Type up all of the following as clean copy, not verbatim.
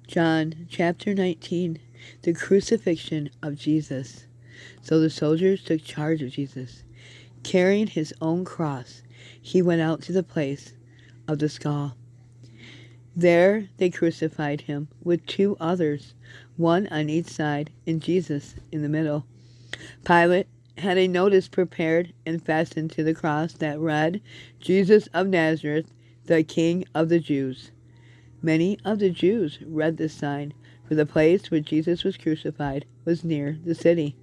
John chapter 19, the crucifixion of Jesus. So the soldiers took charge of Jesus. Carrying his own cross, he went out to the place of the skull. There they crucified him with two others, one on each side, and Jesus in the middle. Pilate had a notice prepared and fastened to the cross that read, Jesus of Nazareth, the King of the Jews. Many of the Jews read this sign, for the place where Jesus was crucified was near the city.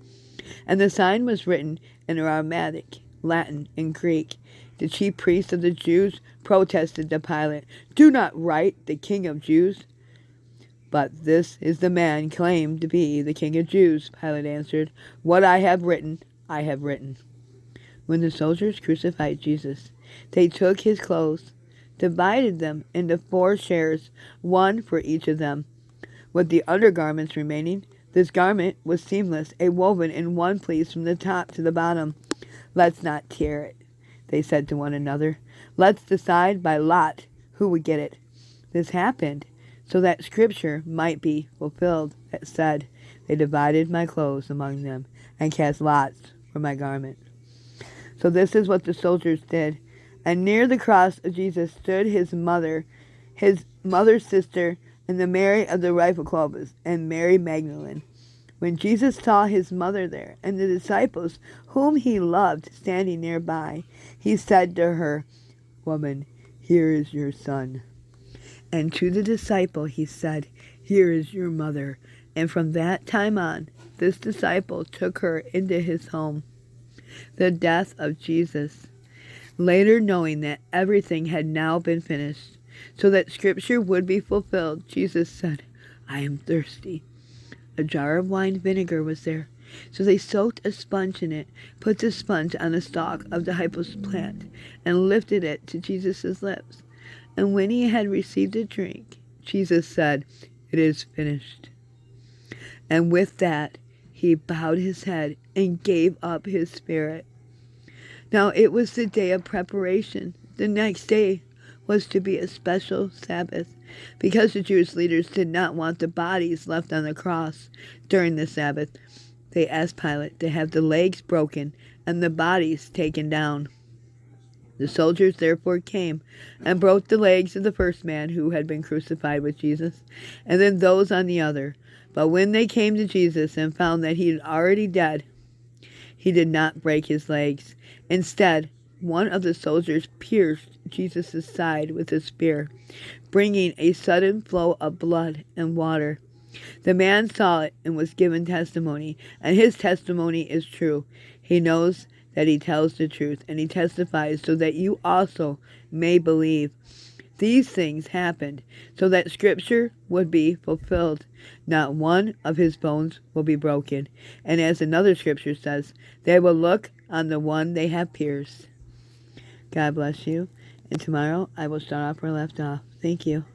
And the sign was written in Aramaic, Latin, and Greek. The chief priests of the Jews protested to Pilate, "Do not write the King of Jews." "But this is the man claimed to be the King of Jews," Pilate answered. "What I have written, I have written." When the soldiers crucified Jesus, they took his clothes, divided them into 4 shares, one for each of them, with the undergarments remaining. This garment was seamless, a woven in one piece from the top to the bottom. "Let's not tear it," they said to one another. "Let's decide by lot who would get it." This happened so that Scripture might be fulfilled that said, "They divided my clothes among them and cast lots for my garment." So this is what the soldiers did. And near the cross of Jesus stood his mother's sister, and the Mary of the rival Clovis, and Mary Magdalene. When Jesus saw his mother there, and the disciples whom he loved standing nearby, he said to her, "Woman, here is your son." And to the disciple he said, "Here is your mother." And from that time on, this disciple took her into his home. The death of Jesus. Later, knowing that everything had now been finished, so that Scripture would be fulfilled, Jesus said, "I am thirsty." A jar of wine vinegar was there, so they soaked a sponge in it, put the sponge on a stalk of the hyssop plant, and lifted it to Jesus' lips. And when he had received a drink, Jesus said, "It is finished." And with that, he bowed his head and gave up his spirit. Now it was the day of preparation. The next day was to be a special Sabbath, because the Jewish leaders did not want the bodies left on the cross during the Sabbath. They asked Pilate to have the legs broken and the bodies taken down. The soldiers therefore came and broke the legs of the first man who had been crucified with Jesus, and then those on the other. But when they came to Jesus and found that he was already dead, he did not break his legs. Instead, one of the soldiers pierced Jesus' side with a spear, bringing a sudden flow of blood and water. The man saw it and was given testimony, and his testimony is true. He knows that he tells the truth, and he testifies so that you also may believe. These things happened so that Scripture would be fulfilled. Not one of his bones will be broken. And as another Scripture says, they will look on the one they have pierced. God bless you. And tomorrow I will start off where I left off. Thank you.